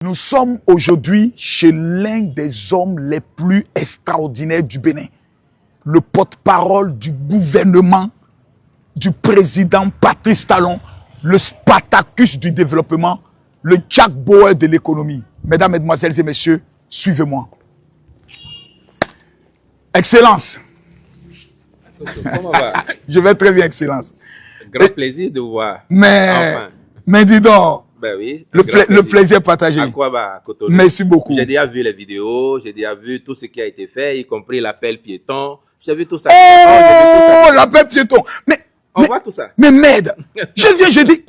Nous sommes aujourd'hui chez l'un des hommes les plus extraordinaires du Bénin. Le porte-parole du gouvernement, du président Patrice Talon, le Spartacus du développement, le Jack Bauer de l'économie. Mesdames, Mesdemoiselles et Messieurs, suivez-moi. Excellence. Comment va? Je vais très bien, Excellence. Grand plaisir de vous voir. Mais dis donc, ben oui, le plaisir partagé. À quoi va Cotonou? Merci beaucoup. J'ai déjà vu les vidéos, j'ai déjà vu tout ce qui a été fait, y compris l'appel piéton. J'ai vu tout ça. Oh, l'appel piéton. On voit tout ça. Mais merde, je viens, je dis,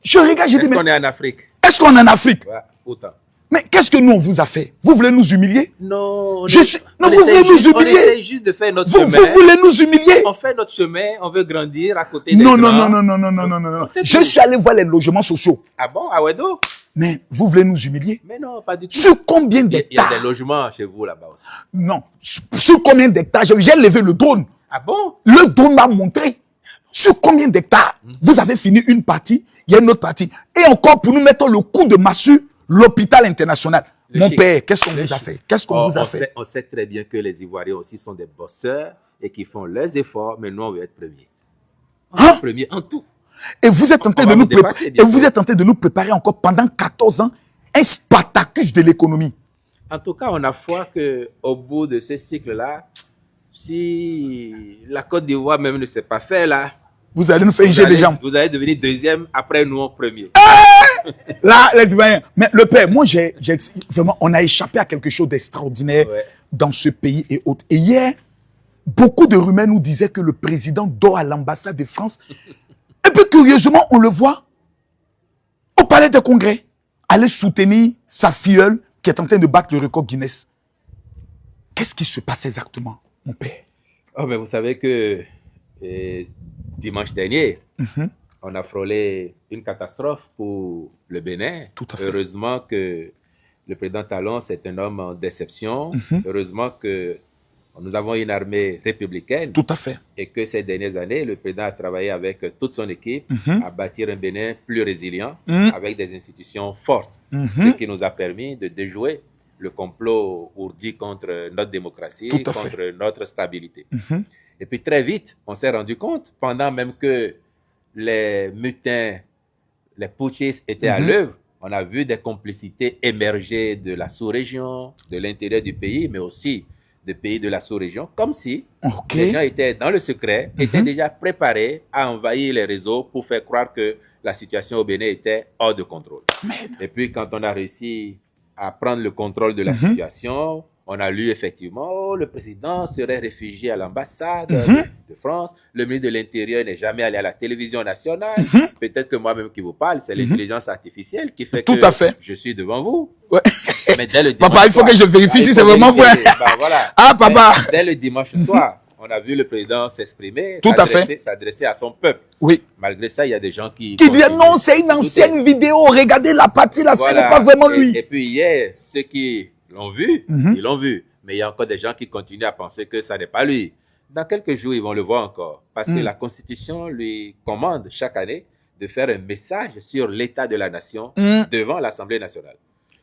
je regarde, je dis, Est-ce qu'on est en Afrique? Est-ce qu'on est en Afrique? Ouais, autant. Mais qu'est-ce que nous on vous a fait? Vous voulez nous humilier? Non, vous voulez nous humilier? On essaie juste de faire notre chemin. Vous voulez nous humilier? On fait notre chemin, on veut grandir à côté des non, grands. Non. Je suis allé voir les logements sociaux. Ah bon, à Wedo? Mais vous voulez nous humilier? Mais non, pas du tout. Sur combien d'hectares? Il y a des logements chez vous là-bas aussi. Non. Sur combien d'hectares? J'ai levé le drone. Ah bon? Le drone m'a montré. Sur combien d'hectares? Vous avez fini une partie, il y a une autre partie. Et encore pour nous mettre le coup de massue, l'hôpital international. Mon père, qu'est-ce qu'on vous a fait? Qu'est-ce qu'on vous a fait? On sait très bien que les Ivoiriens aussi sont des bosseurs et qui font leurs efforts, mais nous, on veut être premiers. Premiers en tout. Et vous êtes tenté de nous préparer encore pendant 14 ans un Spartacus de l'économie. En tout cas, on a foi qu'au bout de ce cycle-là, si la Côte d'Ivoire même ne s'est pas fait là, vous allez nous faire injecter des jambes. Vous allez devenir deuxième, après nous en premier. Là, les Ivoiriens. Mais le père, moi, vraiment, on a échappé à quelque chose d'extraordinaire dans ce pays et autres. Et hier, beaucoup de rumeurs nous disaient que le président dort à l'ambassade de France. Et puis, curieusement, on le voit au palais des congrès, aller soutenir sa filleule qui est en train de battre le record Guinness. Qu'est-ce qui se passe exactement, mon père? Oh, mais vous savez que dimanche dernier, on a frôlé une catastrophe pour le Bénin. Tout à fait. Heureusement que le président Talon, c'est un homme en déception. Heureusement que nous avons une armée républicaine. Tout à fait. Et que ces dernières années, le président a travaillé avec toute son équipe à bâtir un Bénin plus résilient, avec des institutions fortes. Ce qui nous a permis de déjouer le complot ourdi contre notre démocratie, contre notre stabilité. Et puis très vite, on s'est rendu compte, pendant même que les mutins, les putschistes étaient à l'œuvre, on a vu des complicités émerger de la sous-région, de l'intérieur du pays, mais aussi des pays de la sous-région, comme si les gens étaient dans le secret, étaient déjà préparés à envahir les réseaux pour faire croire que la situation au Bénin était hors de contrôle. Et puis quand on a réussi à prendre le contrôle de la situation, on a lu effectivement, le président serait réfugié à l'ambassade de France. Le ministre de l'Intérieur n'est jamais allé à la télévision nationale. Peut-être que moi-même qui vous parle, c'est l'intelligence artificielle qui fait que je suis devant vous. Ouais. Mais dès le papa, il faut que je vérifie si c'est vraiment vrai. Voilà. Ah, papa. Dès le dimanche soir, on a vu le président s'exprimer, s'adresser à son peuple. Oui. Malgré ça, il y a des gens qui disent non, c'est une ancienne vidéo. Regardez la partie là, ce n'est pas vraiment lui. Et puis hier, ceux qui l'ont vu, ils l'ont vu. Mais il y a encore des gens qui continuent à penser que ça n'est pas lui. Dans quelques jours, ils vont le voir encore. Parce que la Constitution lui commande chaque année de faire un message sur l'état de la nation devant l'Assemblée nationale.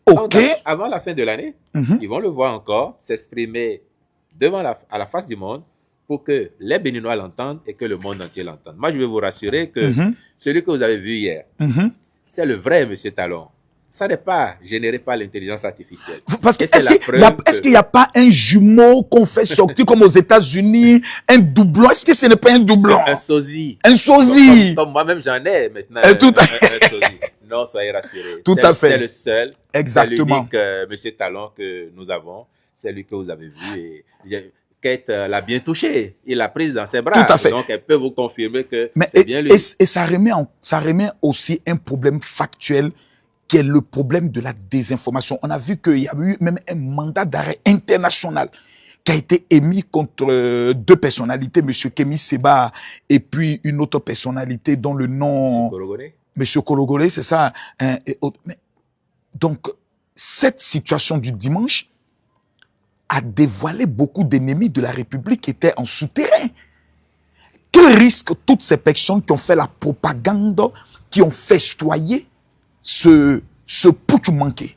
Donc, avant la fin de l'année, ils vont le voir encore s'exprimer à la face du monde pour que les Béninois l'entendent et que le monde entier l'entende. Moi, je vais vous rassurer que celui que vous avez vu hier, c'est le vrai M. Talon. Ça n'est pas généré par l'intelligence artificielle. Parce que est-ce qu'il n'y a pas un jumeau qu'on fait sortir comme aux États-Unis, un doublon? Est-ce que ce n'est pas un doublon? Un sosie. Un sosie. Comme moi-même, j'en ai maintenant. Tout à fait. Un sosie. Non, soyez rassurés. Tout à fait. C'est le seul. Exactement. C'est l'unique M. Talon que nous avons. C'est lui que vous avez vu. Et Kate l'a bien touché. Il l'a prise dans ses bras. Tout à fait. Donc, elle peut vous confirmer que c'est bien lui. Et ça remet aussi un problème factuel qui est le problème de la désinformation. On a vu qu'il y a eu même un mandat d'arrêt international qui a été émis contre deux personnalités, M. Kémy Séba et puis une autre personnalité dont le nom... M. Kologolé, c'est ça. Donc, cette situation du dimanche a dévoilé beaucoup d'ennemis de la République qui étaient en souterrain. Que risquent toutes ces personnes qui ont fait la propagande, qui ont festoyé ce ce putsch manqué?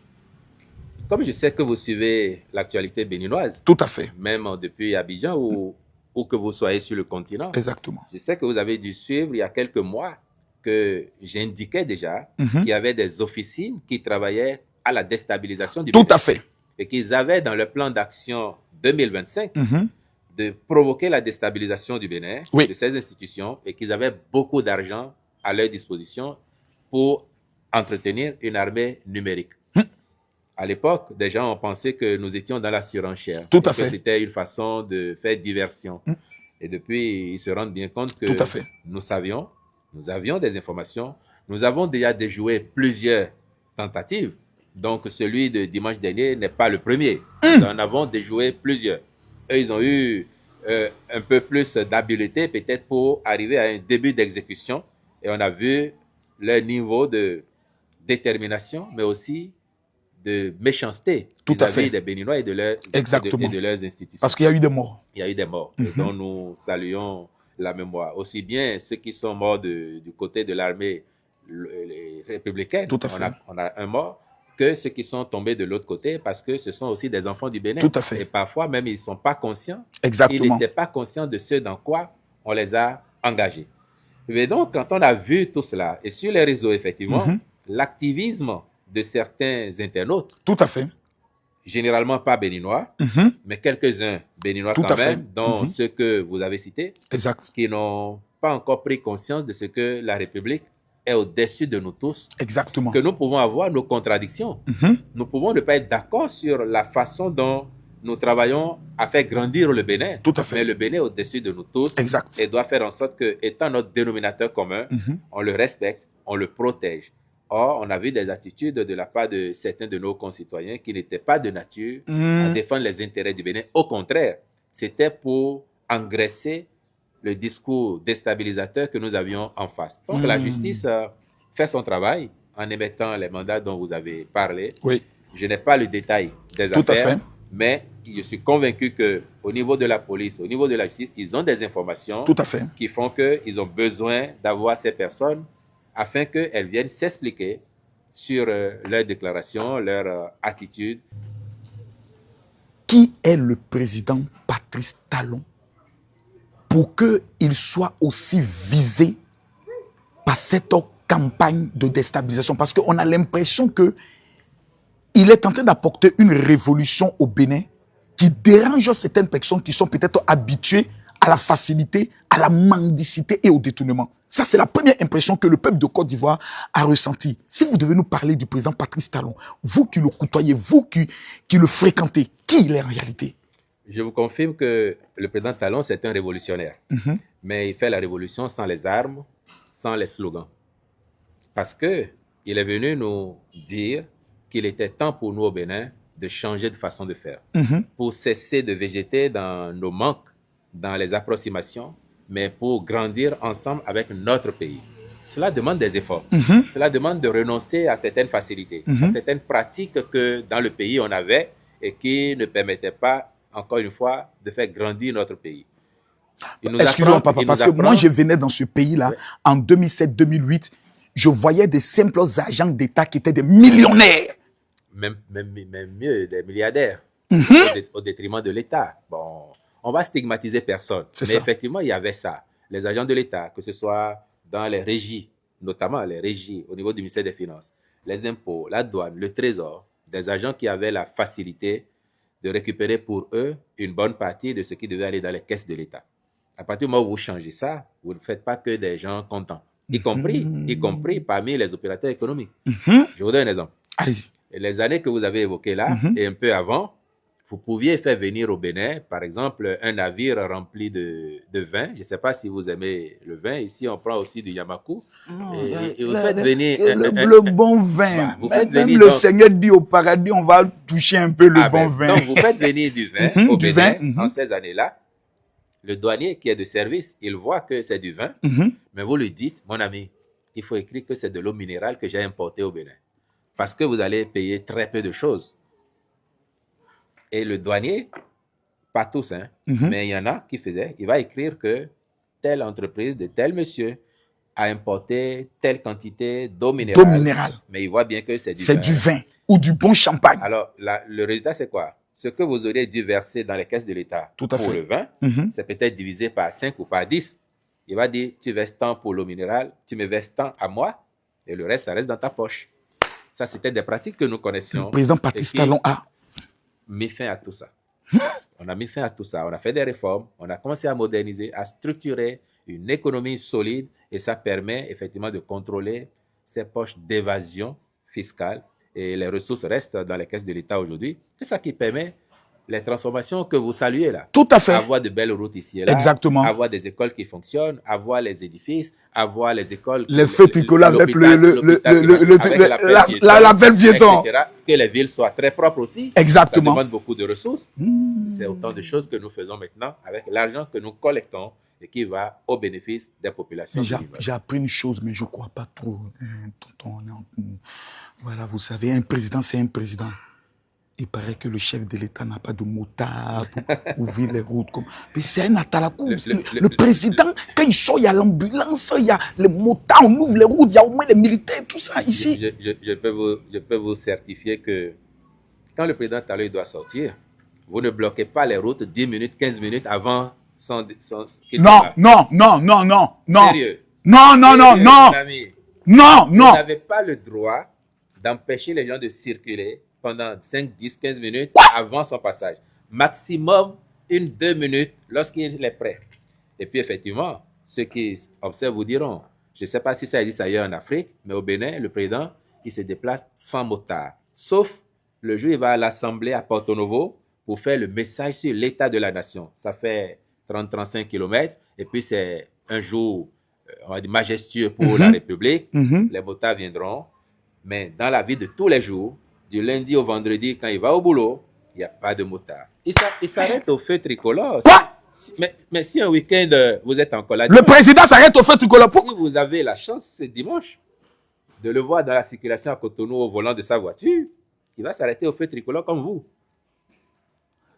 Comme je sais que vous suivez l'actualité béninoise, Tout à fait. même depuis Abidjan ou que vous soyez sur le continent, Exactement. je sais que vous avez dû suivre il y a quelques mois que j'indiquais déjà qu'il y avait des officines qui travaillaient à la déstabilisation du Tout Bénin à fait. et qu'ils avaient dans le plan d'action 2025 de provoquer la déstabilisation du Bénin, Oui. de ces institutions, et qu'ils avaient beaucoup d'argent à leur disposition pour entretenir une armée numérique. À l'époque, des gens ont pensé que nous étions dans la surenchère. Tout à que fait. c'était une façon de faire diversion. Et depuis, ils se rendent bien compte que Tout à fait. nous savions, nous avions des informations, nous avons déjà déjoué plusieurs tentatives. Donc, celui de dimanche dernier n'est pas le premier. Nous en avons déjoué plusieurs. Eux, ils ont eu un peu plus d'habileté peut-être pour arriver à un début d'exécution. Et on a vu leur niveau de détermination, mais aussi de méchanceté vis-à-vis des Béninois et de leurs, Exactement. et de leurs institutions. Parce qu'il y a eu des morts. Il y a eu des morts, et dont nous saluons la mémoire. Aussi bien ceux qui sont morts du côté de l'armée républicaine, Tout à fait. On a un mort, que ceux qui sont tombés de l'autre côté, parce que ce sont aussi des enfants du Bénin. Tout à fait. Et parfois même, ils ne sont pas conscients. Exactement. Ils n'étaient pas conscients de ce dans quoi on les a engagés. Mais donc, quand on a vu tout cela, et sur les réseaux, effectivement, l'activisme de certains internautes, tout à fait, généralement pas béninois, mais quelques-uns béninois tout quand à même, fait. dont ceux que vous avez cités, exact, qui n'ont pas encore pris conscience de ce que la République est au-dessus de nous tous. Exactement. Que nous pouvons avoir nos contradictions. Nous pouvons ne pas être d'accord sur la façon dont nous travaillons à faire grandir le Bénin. Tout à fait. Mais le Bénin est au-dessus de nous tous. Exact. Et doit faire en sorte que, étant notre dénominateur commun, on le respecte, on le protège. Or, on a vu des attitudes de la part de certains de nos concitoyens qui n'étaient pas de nature à défendre les intérêts du Bénin. Au contraire, c'était pour engraisser le discours déstabilisateur que nous avions en face. Donc, la justice fait son travail en émettant les mandats dont vous avez parlé. Oui. Je n'ai pas le détail des Tout affaires, à fait. mais je suis convaincu qu'au niveau de la police, au niveau de la justice, ils ont des informations Tout à fait. qui font qu'ils ont besoin d'avoir ces personnes afin qu'elles viennent s'expliquer sur leurs déclarations, leur attitude. Qui est le président Patrice Talon pour qu'il soit aussi visé par cette campagne de déstabilisation? Parce qu'on a l'impression qu'il est en train d'apporter une révolution au Bénin qui dérange certaines personnes qui sont peut-être habituées à la facilité, à la mendicité et au détournement. Ça, c'est la première impression que le peuple de Côte d'Ivoire a ressentie. Si vous devez nous parler du président Patrice Talon, vous qui le côtoyez, vous qui le fréquentez, qui il est en réalité? Je vous confirme que le président Talon, c'est un révolutionnaire. Mais il fait la révolution sans les armes, sans les slogans. Parce qu'il est venu nous dire qu'il était temps pour nous au Bénin de changer de façon de faire. Pour cesser de végéter dans nos manques, dans les approximations, mais pour grandir ensemble avec notre pays. Cela demande des efforts. Cela demande de renoncer à certaines facilités, à certaines pratiques que dans le pays on avait et qui ne permettaient pas, encore une fois, de faire grandir notre pays. Excusez-moi, papa, parce que moi, je venais dans ce pays-là en 2007-2008. Je voyais des simples agents d'État qui étaient des millionnaires. Même mieux, des milliardaires, au détriment de l'État. Bon, on va stigmatiser personne. Mais effectivement, il y avait ça. Les agents de l'État, que ce soit dans les régies, notamment les régies au niveau du ministère des Finances, les impôts, la douane, le trésor, des agents qui avaient la facilité de récupérer pour eux une bonne partie de ce qui devait aller dans les caisses de l'État. À partir du moment où vous changez ça, vous ne faites pas que des gens contents, y compris parmi les opérateurs économiques. Je vous donne un exemple. Allez-y. Les années que vous avez évoquées là, et un peu avant, vous pouviez faire venir au Bénin, par exemple, un navire rempli de vin. Je ne sais pas si vous aimez le vin. Ici, on prend aussi du Yamakou. Et vous faites venir... Le bon vin. Vous faites même venir, le donc, Seigneur dit au paradis, on va toucher un peu le bon vin. Donc, vous faites venir du vin au Bénin en ces années-là. Le douanier qui est de service, il voit que c'est du vin, mais vous lui dites, mon ami, il faut écrire que c'est de l'eau minérale que j'ai importée au Bénin. Parce que vous allez payer très peu de choses. Et le douanier, pas tous, mais il y en a qui faisaient, il va écrire que telle entreprise de tel monsieur à importer telle quantité d'eau minérale. Mais il voit bien que c'est du vin ou du bon champagne. Alors, le résultat, c'est quoi? Ce que vous auriez dû verser dans les caisses de l'État pour le vin, c'est peut-être divisé par 5 ou par 10. Il va dire, tu verses tant pour l'eau minérale, tu me verses tant à moi, et le reste, ça reste dans ta poche. Ça, c'était des pratiques que nous connaissions. Le président Patrice Talon a mis fin à tout ça. On a mis fin à tout ça. On a fait des réformes, on a commencé à moderniser, à structurer une économie solide, et ça permet effectivement de contrôler ces poches d'évasion fiscale, et les ressources restent dans les caisses de l'État aujourd'hui. C'est ça qui permet les transformations que vous saluez là. Tout à fait. Avoir de belles routes ici et là. Exactement. Avoir des écoles qui fonctionnent, avoir les édifices, avoir les écoles. Les feux tricolores avec la belle Viéton. Que les villes soient très propres aussi. Exactement. Ça demande beaucoup de ressources. C'est autant de choses que nous faisons maintenant avec l'argent que nous collectons et qui va au bénéfice des populations. J'ai appris une chose, mais je ne crois pas trop. Tonton, voilà, vous savez, un président, c'est un président. Il paraît que le chef de l'État n'a pas de motard pour ouvrir les routes. Mais c'est un atalakou. Le président, quand il sort, il y a l'ambulance, il y a les motards, on ouvre les routes, il y a au moins les militaires, tout ça ici. Je peux vous certifier que quand le président Talon doit sortir, vous ne bloquez pas les routes 10 minutes, 15 minutes avant qu'il non. Sérieux. Non. Vous n'avez pas le droit d'empêcher les gens de circuler pendant 5, 10, 15 minutes avant son passage. Maximum 1-2 minutes lorsqu'il est prêt. Et puis effectivement, ceux qui observent vous diront, je ne sais pas si ça existe ailleurs en Afrique, mais au Bénin, le président, il se déplace sans motard. Sauf le jour où il va à l'Assemblée à Porto Novo pour faire le message sur l'état de la nation. Ça fait 30-35 km. Et puis c'est un jour, on va dire, majestueux pour la République. Les motards viendront. Mais dans la vie de tous les jours, du lundi au vendredi, quand il va au boulot, il n'y a pas de motard. Il s'arrête au feu tricolore. Quoi? Mais si un week-end, vous êtes encore là... Le président s'arrête au feu tricolore. Si vous avez la chance, ce dimanche, de le voir dans la circulation à Cotonou au volant de sa voiture, il va s'arrêter au feu tricolore comme vous.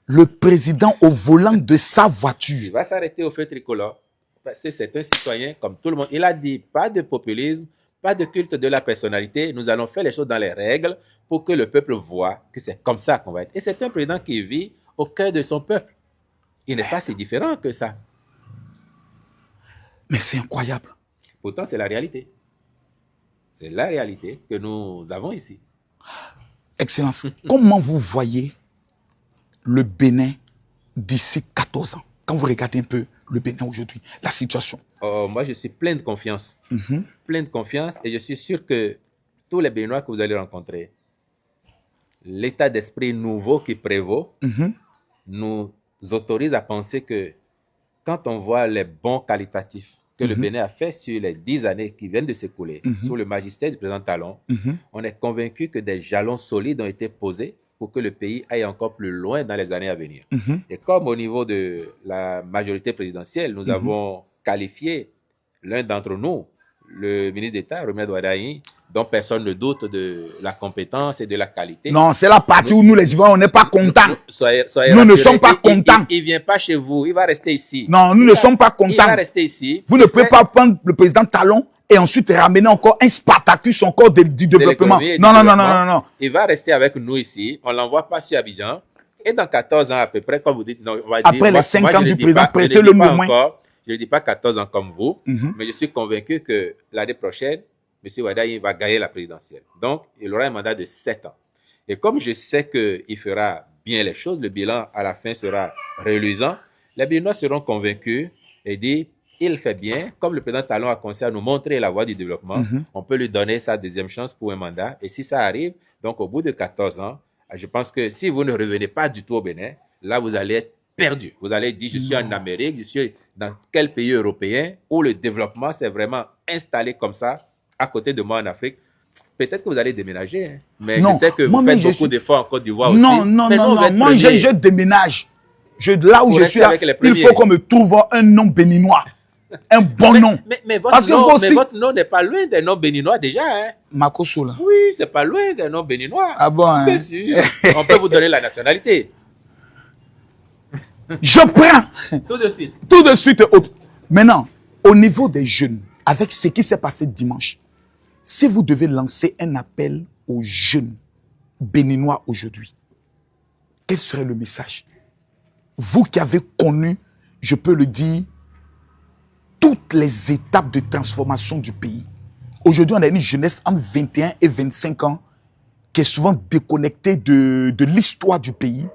Le président au volant de sa voiture. Il va s'arrêter au feu tricolore. Parce que c'est un citoyen comme tout le monde. Il a dit, pas de populisme, pas de culte de la personnalité. Nous allons faire les choses dans les règles pour que le peuple voit que c'est comme ça qu'on va être. Et c'est un président qui vit au cœur de son peuple. Il n'est pas si différent que ça. Mais c'est incroyable. Pourtant, c'est la réalité. C'est la réalité que nous avons ici. Excellence, comment vous voyez le Bénin d'ici 14 ans? Quand vous regardez un peu le Bénin aujourd'hui, la situation. Moi, je suis plein de confiance. Plein de confiance, et je suis sûr que tous les Béninois que vous allez rencontrer, l'état d'esprit nouveau qui prévaut nous autorise à penser que quand on voit les bons qualitatifs que le Bénin a fait sur les 10 années qui viennent de s'écouler, sous le magistère du président Talon, on est convaincu que des jalons solides ont été posés pour que le pays aille encore plus loin dans les années à venir. Et comme au niveau de la majorité présidentielle, nous avons qualifié l'un d'entre nous, le ministre d'État, Romuald Wardani, dont personne ne doute de la compétence et de la qualité. Non, c'est la partie où nous, les Ivoiriens, on n'est pas contents. Soyez nous ne sommes pas contents. Il ne vient pas chez vous, il va rester ici. Non, nous ne sommes pas contents. Il va rester ici. Vous ne pouvez pas prendre le président Talon et ensuite ramener encore un Spartacus encore du développement. Non. Il va rester avec nous ici. On ne l'envoie pas sur Abidjan. Et dans 14 ans à peu près, comme vous dites, non, on va après dire, les 5 ans du président, prêtez-le nous moins. Je ne dis pas 14 ans comme vous, mais je suis convaincu que l'année prochaine, M. Wardani va gagner la présidentielle. Donc, il aura un mandat de 7 ans. Et comme je sais qu'il fera bien les choses, le bilan à la fin sera reluisant, les Béninois seront convaincus et disent, il fait bien, comme le président Talon a commencé à nous montrer la voie du développement, on peut lui donner sa deuxième chance pour un mandat. Et si ça arrive, donc au bout de 14 ans, je pense que si vous ne revenez pas du tout au Bénin, là, vous allez être perdu. Vous allez dire, je suis en Amérique, je suis dans quel pays européen où le développement s'est vraiment installé comme ça, à côté de moi en Afrique. Peut-être que vous allez déménager, hein. Mais je sais que vous faites beaucoup d'efforts en Côte d'Ivoire aussi. Non. Moi, je déménage. Là où je suis, là, il faut qu'on me trouve un nom béninois. Un bon nom. Mais votre nom n'est pas loin des noms béninois déjà. Hein. Makosso, là. Oui, c'est pas loin des noms béninois. Ah bon, hein? Bien sûr. On peut vous donner la nationalité. Je prends. Tout de suite. Tout de suite. Maintenant, au niveau des jeunes, avec ce qui s'est passé dimanche, si vous devez lancer un appel aux jeunes béninois aujourd'hui, quel serait le message? Vous qui avez connu, je peux le dire, toutes les étapes de transformation du pays. Aujourd'hui, on a une jeunesse entre 21 et 25 ans qui est souvent déconnectée de l'histoire du pays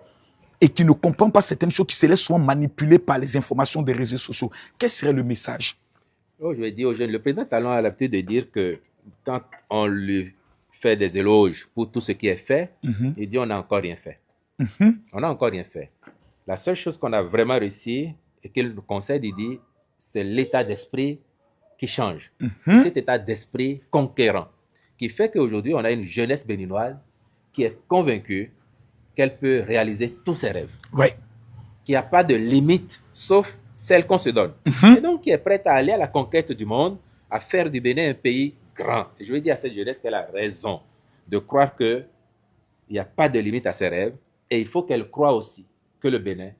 et qui ne comprend pas certaines choses, qui se laisse souvent manipuler par les informations des réseaux sociaux. Quel serait le message? Je vais dire aux jeunes, le président Talon a l'habitude de dire que quand on lui fait des éloges pour tout ce qui est fait, il dit on n'a encore rien fait. On n'a encore rien fait. La seule chose qu'on a vraiment réussi et qu'il nous conseille, il dit, c'est l'état d'esprit qui change. Cet état d'esprit conquérant qui fait qu'aujourd'hui, on a une jeunesse béninoise qui est convaincue qu'elle peut réaliser tous ses rêves. Oui. Qu'il n'y a pas de limite, sauf celle qu'on se donne. Et donc, qui est prête à aller à la conquête du monde, à faire du Bénin un pays grand. Et je veux dire à cette jeunesse qu'elle a raison de croire qu'il n'y a pas de limite à ses rêves. Et il faut qu'elle croie aussi que le Bénin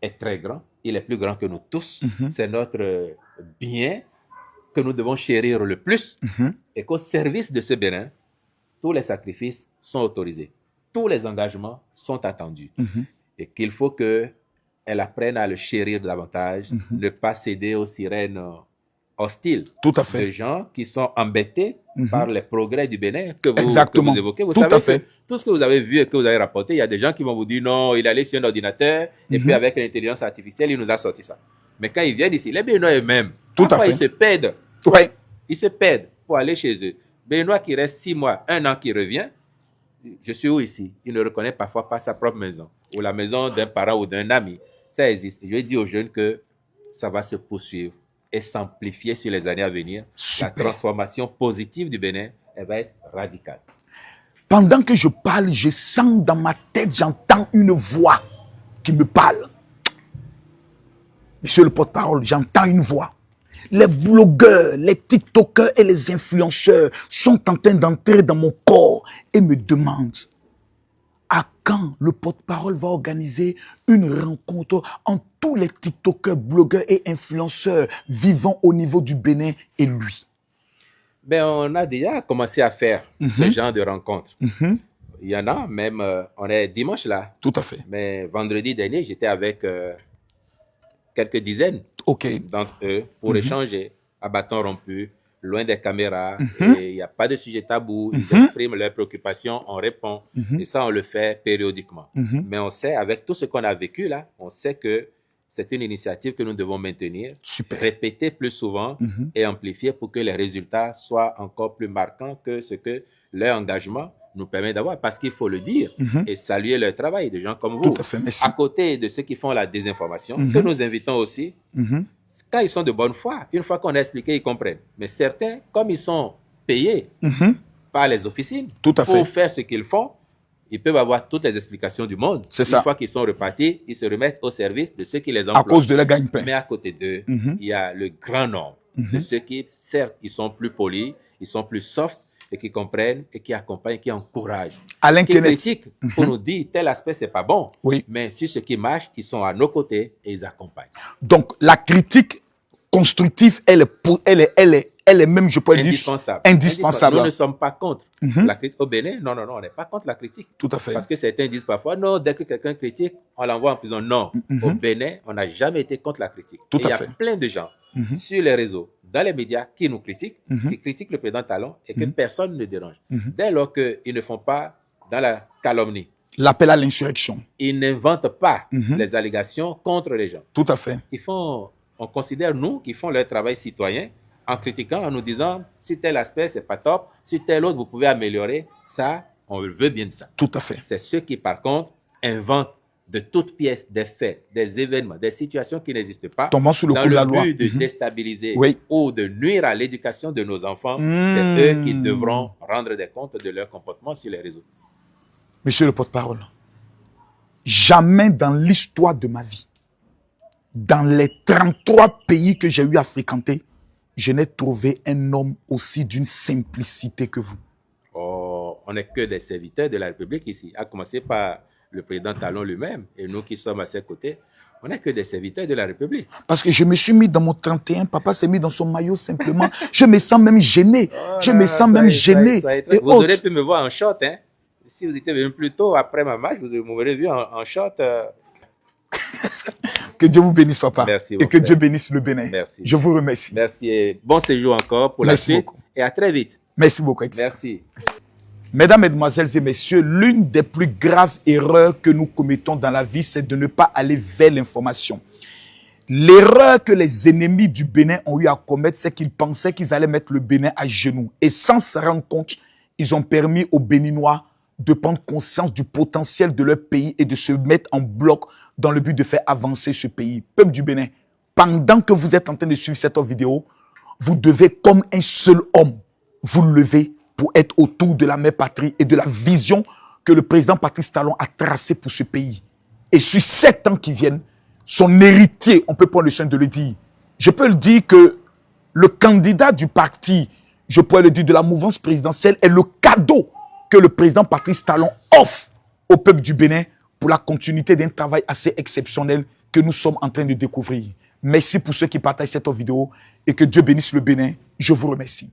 est très grand. Il est plus grand que nous tous. C'est notre bien que nous devons chérir le plus. Et qu'au service de ce Bénin, tous les sacrifices sont autorisés. Tous les engagements sont attendus. Et qu'il faut qu'elle apprenne à le chérir davantage, ne pas céder aux sirènes hostiles. Tout à fait. De gens qui sont embêtés par les progrès du Bénin que vous évoquez. Vous Tout savez à fait. que tout ce que vous avez vu et que vous avez rapporté, il y a des gens qui vont vous dire non, il allait sur un ordinateur et puis avec l'intelligence artificielle, il nous a sorti ça. Mais quand ils viennent ici, les Béninois eux-mêmes, parfois ils se perdent. Ouais. Ils se perdent pour aller chez eux. Béninois qui reste 6 mois, 1 an qui revient, je suis où ici? Il ne reconnaît parfois pas sa propre maison ou la maison d'un parent ou d'un ami. Ça existe. Je vais dire aux jeunes que ça va se poursuivre et s'amplifier sur les années à venir. Super. La transformation positive du Bénin, elle va être radicale. Pendant que je parle, je sens dans ma tête, j'entends une voix qui me parle. Monsieur le porte-parole, j'entends une voix. Les blogueurs, les TikTokers et les influenceurs sont en train d'entrer dans mon corps et me demandent à quand le porte-parole va organiser une rencontre entre tous les TikTokers, blogueurs et influenceurs vivant au niveau du Bénin et lui. Ben, on a déjà commencé à faire ce genre de rencontres. Il y en a, même, on est dimanche là. Tout à fait. Mais vendredi dernier, j'étais avec quelques dizaines d'entre eux pour échanger à bâton rompu, loin des caméras. Et il n'y a pas de sujet tabou. Ils expriment leurs préoccupations, on répond. Et ça, on le fait périodiquement. Mais on sait, avec tout ce qu'on a vécu là, on sait que c'est une initiative que nous devons maintenir, répéter plus souvent et amplifier pour que les résultats soient encore plus marquants que ce que leur engagement nous permet d'avoir. Parce qu'il faut le dire et saluer leur travail, des gens comme vous. Tout à fait, merci. À côté de ceux qui font la désinformation, que nous invitons aussi, quand ils sont de bonne foi, une fois qu'on a expliqué, ils comprennent. Mais certains, comme ils sont payés par les officines pour faire ce qu'ils font, ils peuvent avoir toutes les explications du monde. C'est ça. Une fois qu'ils sont repartis, ils se remettent au service de ceux qui les emploient. À cause de la gagne-pain. Mais à côté d'eux, il y a le grand nombre de ceux qui, certes, ils sont plus polis, ils sont plus soft, et qui comprennent, et qui accompagnent, qui encouragent. Qui critiquent pour nous dire tel aspect, c'est pas bon. Mais sur ce qui marche, ils sont à nos côtés et ils accompagnent. Donc, la critique constructive, elle est même, je peux dire, indispensable. Nous ne sommes pas contre la critique. Au Bénin, non, on n'est pas contre la critique. Tout à fait. Parce que certains disent parfois, non, dès que quelqu'un critique, on l'envoie en prison. Non, au Bénin, on n'a jamais été contre la critique. Tout à fait. Il y a plein de gens sur les réseaux, dans les médias, qui nous critiquent, qui critiquent le président Talon et que personne ne dérange. Dès lors qu'ils ne font pas dans la calomnie, l'appel à l'insurrection, ils n'inventent pas les allégations contre les gens. Tout à fait. On considère, nous, qui font leur travail citoyen, en critiquant, en nous disant, si tel aspect, c'est pas top, si tel autre, vous pouvez améliorer, ça, on veut bien de ça. Tout à fait. C'est ceux qui, par contre, inventent de toutes pièces des faits, des événements, des situations qui n'existent pas, tombant sous le coup de la loi, but de déstabiliser ou de nuire à l'éducation de nos enfants. C'est eux qui devront rendre des comptes de leur comportement sur les réseaux. Monsieur le porte-parole, jamais dans l'histoire de ma vie, dans les 33 pays que j'ai eu à fréquenter, je n'ai trouvé un homme aussi d'une simplicité que vous. Oh, on n'est que des serviteurs de la République ici, à commencer par le président Talon lui-même et nous qui sommes à ses côtés, on n'est que des serviteurs de la République. Parce que je me suis mis dans mon 31, papa s'est mis dans son maillot simplement. Je me sens même gêné. Oh je là me là, sens même gêné. Vous aurez pu me voir en short. Hein? Si vous étiez venu plus tôt après ma match, vous m'aurez vu en short. Que Dieu vous bénisse, papa. Merci, et que Dieu bénisse le Bénin. Merci. Je vous remercie. Merci et bon séjour encore pour la suite. Beaucoup. Et à très vite. Merci beaucoup. Excellence. Merci. Mesdames, Mesdemoiselles et Messieurs, l'une des plus graves erreurs que nous commettons dans la vie, c'est de ne pas aller vers l'information. L'erreur que les ennemis du Bénin ont eu à commettre, c'est qu'ils pensaient qu'ils allaient mettre le Bénin à genoux. Et sans se rendre compte, ils ont permis aux Béninois de prendre conscience du potentiel de leur pays et de se mettre en bloc dans le but de faire avancer ce pays. Peuple du Bénin, pendant que vous êtes en train de suivre cette vidéo, vous devez, comme un seul homme, vous lever pour être autour de la mère patrie et de la vision que le président Patrice Talon a tracée pour ce pays. Et sur 7 ans qui viennent, son héritier, on peut prendre le soin de le dire. Je peux le dire que le candidat du parti, je pourrais le dire, de la mouvance présidentielle, est le cadeau que le président Patrice Talon offre au peuple du Bénin pour la continuité d'un travail assez exceptionnel que nous sommes en train de découvrir. Merci pour ceux qui partagent cette vidéo et que Dieu bénisse le Bénin. Je vous remercie.